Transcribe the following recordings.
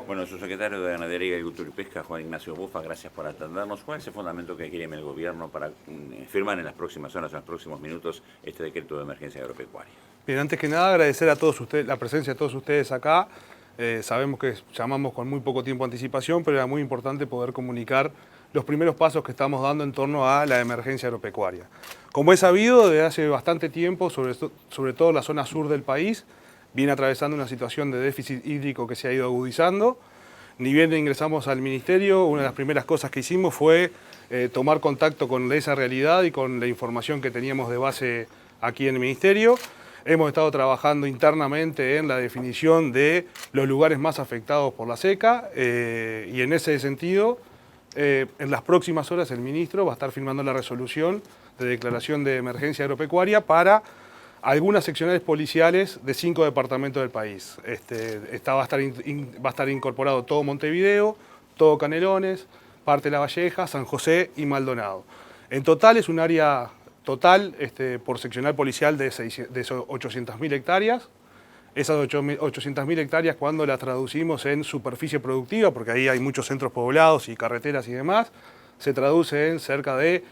Bueno, su secretario de Ganadería, Agricultura y Pesca, Juan Ignacio Bufa, gracias por atendernos. ¿Cuál es el fundamento que quiere el gobierno para firmar en las próximas horas, en los próximos minutos, este decreto de emergencia agropecuaria? Bien, antes que nada agradecer a todos ustedes, la presencia de todos ustedes acá. Sabemos que llamamos con muy poco tiempo de anticipación, pero era muy importante poder comunicar los primeros pasos que estamos dando en torno a la emergencia agropecuaria. Como es sabido, desde hace bastante tiempo, sobre todo la zona sur del país, viene atravesando una situación de déficit hídrico que se ha ido agudizando. Ni bien ingresamos al ministerio, una de las primeras cosas que hicimos fue tomar contacto con esa realidad y con la información que teníamos de base aquí en el ministerio. Hemos estado trabajando internamente en la definición de los lugares más afectados por la seca y en ese sentido, en las próximas horas el ministro va a estar firmando la resolución de declaración de emergencia agropecuaria para algunas seccionales policiales de 5 departamentos del país. Va a estar incorporado todo Montevideo, todo Canelones, parte de La Valleja, San José y Maldonado. En total es un área total por seccional policial de 800.000 hectáreas. Esas 800.000 hectáreas, cuando las traducimos en superficie productiva, porque ahí hay muchos centros poblados y carreteras y demás, se traduce en cerca de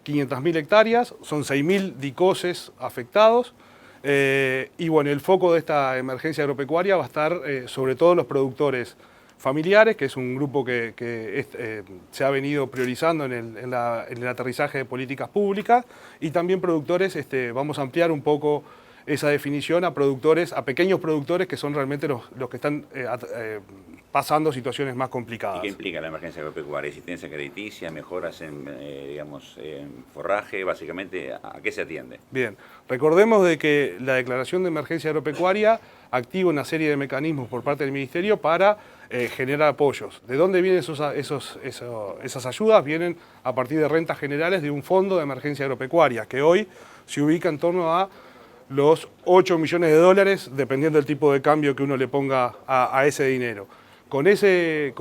500.000 hectáreas, son 6.000 dicoses afectados. Y bueno, el foco de esta emergencia agropecuaria va a estar sobre todo los productores familiares, que es un grupo que se ha venido priorizando en el aterrizaje de políticas públicas, y también productores, vamos a ampliar un poco esa definición a productores, a pequeños productores que son realmente los que están pasando situaciones más complicadas. ¿Y qué implica la emergencia agropecuaria? ¿Existencia crediticia, mejoras en forraje? Básicamente, ¿a qué se atiende? Bien, recordemos de que la declaración de emergencia agropecuaria activa una serie de mecanismos por parte del Ministerio para generar apoyos. ¿De dónde vienen esas ayudas? Vienen a partir de rentas generales de un fondo de emergencia agropecuaria, que hoy se ubica en torno a los 8 millones de dólares, dependiendo del tipo de cambio que uno le ponga a ese dinero. Con ese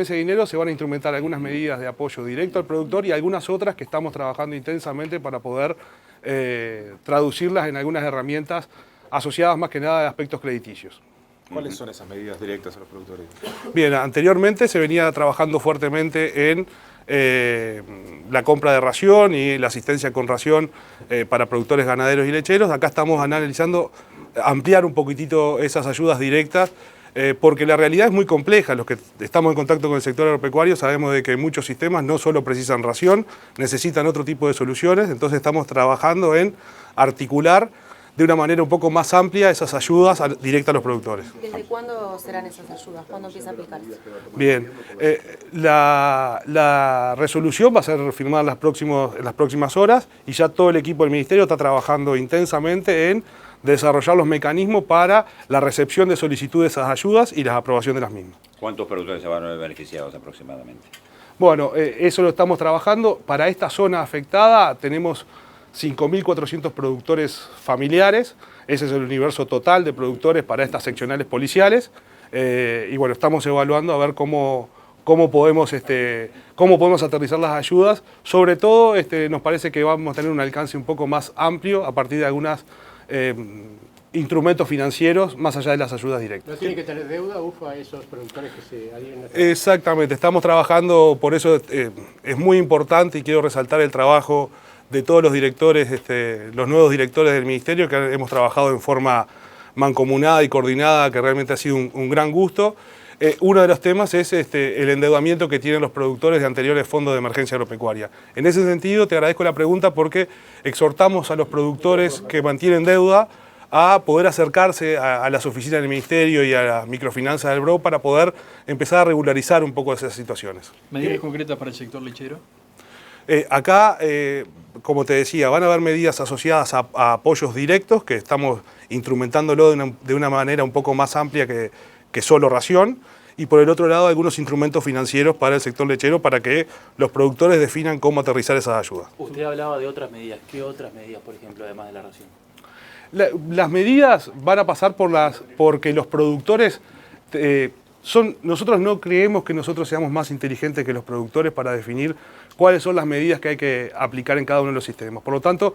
dinero se van a instrumentar algunas medidas de apoyo directo al productor y algunas otras que estamos trabajando intensamente para poder traducirlas en algunas herramientas asociadas más que nada a aspectos crediticios. ¿Cuáles son esas medidas directas a los productores? Bien, anteriormente se venía trabajando fuertemente en la compra de ración y la asistencia con ración para productores ganaderos y lecheros. Acá estamos analizando ampliar un poquitito esas ayudas directas porque la realidad es muy compleja. Los que estamos en contacto con el sector agropecuario sabemos de que muchos sistemas no solo precisan ración, necesitan otro tipo de soluciones. Entonces estamos trabajando en articular de una manera un poco más amplia esas ayudas directas a los productores. ¿Desde cuándo serán esas ayudas? ¿Cuándo empieza a aplicarse? Bien, la resolución va a ser firmada en las próximas horas y ya todo el equipo del Ministerio está trabajando intensamente en desarrollar los mecanismos para la recepción de solicitudes de esas ayudas y la aprobación de las mismas. ¿Cuántos productores se van a ver beneficiados aproximadamente? Bueno, eso lo estamos trabajando. Para esta zona afectada tenemos 5.400 productores familiares, ese es el universo total de productores para estas seccionales policiales, y bueno, estamos evaluando a ver cómo podemos aterrizar las ayudas. Sobre todo nos parece que vamos a tener un alcance un poco más amplio a partir de algunos instrumentos financieros más allá de las ayudas directas. ¿No tiene que tener deuda, UFA, esos productores que se adhieren a... Exactamente, estamos trabajando, por eso es muy importante y quiero resaltar el trabajo de todos los directores, los nuevos directores del Ministerio, que hemos trabajado en forma mancomunada y coordinada, que realmente ha sido un gran gusto. Uno de los temas es el endeudamiento que tienen los productores de anteriores fondos de emergencia agropecuaria. En ese sentido, te agradezco la pregunta porque exhortamos a los productores que mantienen deuda a poder acercarse a las oficinas del Ministerio y a las microfinanzas del BRO para poder empezar a regularizar un poco esas situaciones. ¿Medidas concretas para el sector lechero? Acá, como te decía, van a haber medidas asociadas a apoyos directos, que estamos instrumentándolo de una manera un poco más amplia que solo ración, y por el otro lado algunos instrumentos financieros para el sector lechero para que los productores definan cómo aterrizar esas ayudas. Usted hablaba de otras medidas. ¿Qué otras medidas, por ejemplo, además de la ración? Las medidas van a pasar porque los productores nosotros no creemos que nosotros seamos más inteligentes que los productores para definir cuáles son las medidas que hay que aplicar en cada uno de los sistemas. Por lo tanto,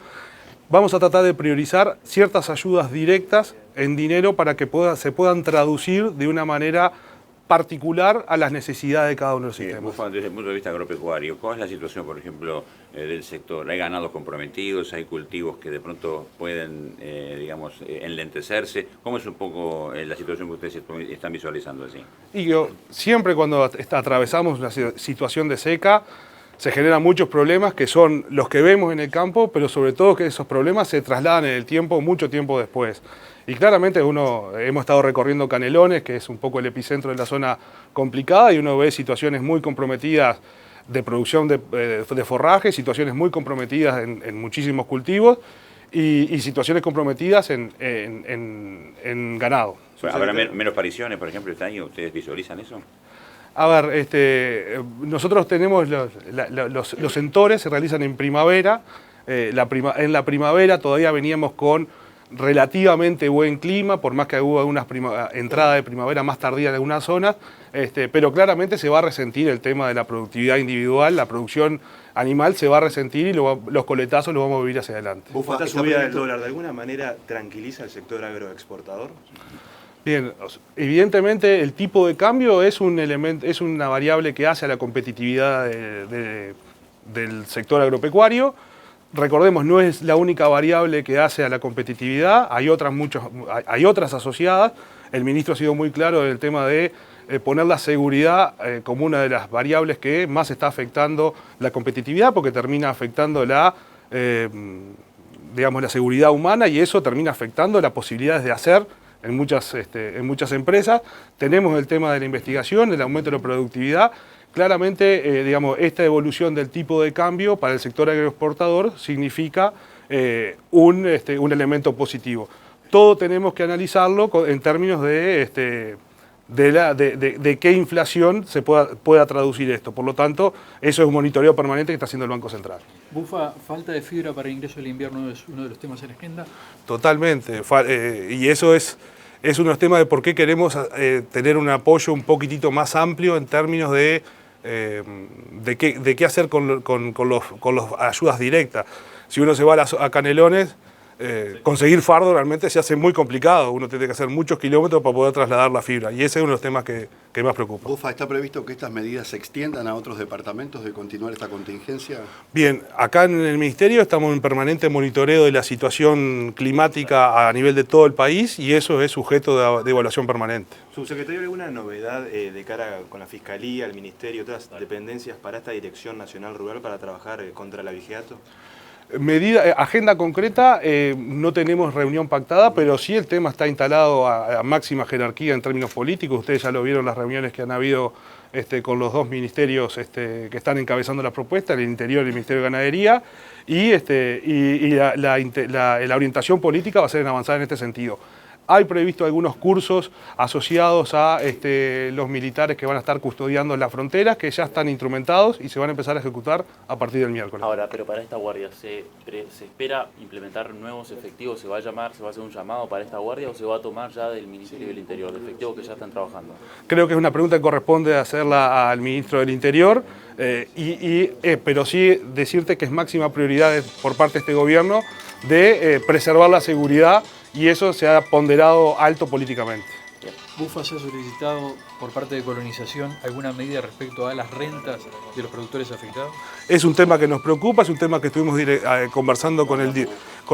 vamos a tratar de priorizar ciertas ayudas directas en dinero para que se puedan traducir de una manera particular a las necesidades de cada uno de los sistemas. Bufa, desde el punto de vista agropecuario, ¿cuál es la situación, por ejemplo, del sector? ¿Hay ganados comprometidos? ¿Hay cultivos que de pronto pueden, digamos, enlentecerse? ¿Cómo es un poco la situación que ustedes están visualizando así? Y siempre cuando atravesamos una situación de seca, se generan muchos problemas que son los que vemos en el campo, pero sobre todo que esos problemas se trasladan en el tiempo, mucho tiempo después. Y claramente hemos estado recorriendo Canelones, que es un poco el epicentro de la zona complicada, y uno ve situaciones muy comprometidas de producción de forraje, situaciones muy comprometidas en muchísimos cultivos y situaciones comprometidas en ganado. ¿Habrá menos pariciones, por ejemplo, este año? ¿Ustedes visualizan eso? A ver, nosotros tenemos los centores, se realizan en primavera. En la primavera todavía veníamos con relativamente buen clima, por más que hubo algunas entradas de primavera más tardía en algunas zonas, pero claramente se va a resentir el tema de la productividad individual, la producción animal se va a resentir y los coletazos los vamos a vivir hacia adelante. Bufa, ¿esta subida del dólar de alguna manera tranquiliza al sector agroexportador? Bien, evidentemente el tipo de cambio es una variable que hace a la competitividad del sector agropecuario. Recordemos, no es la única variable que hace a la competitividad, hay otras asociadas. El ministro ha sido muy claro en el tema de poner la seguridad como una de las variables que más está afectando la competitividad, porque termina afectando la seguridad humana y eso termina afectando las posibilidades de hacer en muchas empresas. Tenemos el tema de la investigación, el aumento de la productividad. Claramente, esta evolución del tipo de cambio para el sector agroexportador significa un elemento positivo. Todo tenemos que analizarlo en términos de qué inflación se pueda traducir esto. Por lo tanto, eso es un monitoreo permanente que está haciendo el Banco Central. Bufa, falta de fibra para el ingreso del invierno es uno de los temas en la agenda. Totalmente, y eso es uno de los temas de por qué queremos tener un apoyo un poquitito más amplio en términos de qué hacer con las ayudas directas. Si uno se va a Canelones, conseguir fardo realmente se hace muy complicado. Uno tiene que hacer muchos kilómetros para poder trasladar la fibra y ese es uno de los temas que más preocupa. Bufa, ¿está previsto que estas medidas se extiendan a otros departamentos de continuar esta contingencia? Bien, acá en el Ministerio estamos en permanente monitoreo de la situación climática a nivel de todo el país y eso es sujeto de evaluación permanente. Subsecretario, ¿alguna novedad de cara con la Fiscalía, el Ministerio, otras dependencias para esta Dirección Nacional Rural para trabajar contra el abigeato? Agenda concreta, no tenemos reunión pactada, pero sí el tema está instalado a máxima jerarquía en términos políticos. Ustedes ya lo vieron las reuniones que han habido con los dos ministerios que están encabezando la propuesta, el Interior y el Ministerio de Ganadería, y la orientación política va a ser en avanzar en este sentido. Hay previsto algunos cursos asociados a los militares que van a estar custodiando las fronteras, que ya están instrumentados y se van a empezar a ejecutar a partir del miércoles. Ahora, pero para esta guardia, ¿se espera implementar nuevos efectivos? ¿Se va a hacer un llamado para esta guardia o se va a tomar ya del Ministerio del Interior, de efectivos que ya están trabajando? Creo que es una pregunta que corresponde hacerla al Ministro del Interior, pero sí decirte que es máxima prioridad por parte de este gobierno de preservar la seguridad y eso se ha ponderado alto políticamente. Bufa, ¿se ha solicitado por parte de Colonización alguna medida respecto a las rentas de los productores afectados? Es un tema que nos preocupa, es un tema que estuvimos conversando con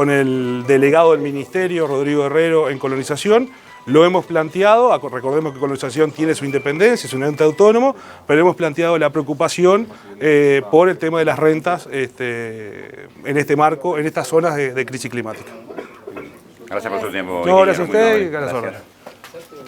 el delegado del Ministerio, Rodrigo Herrero, en Colonización. Lo hemos planteado, recordemos que Colonización tiene su independencia, es un ente autónomo, pero hemos planteado la preocupación por el tema de las rentas en este marco, en estas zonas de crisis climática. Gracias por su tiempo. No, gracias a usted y a las órdenes.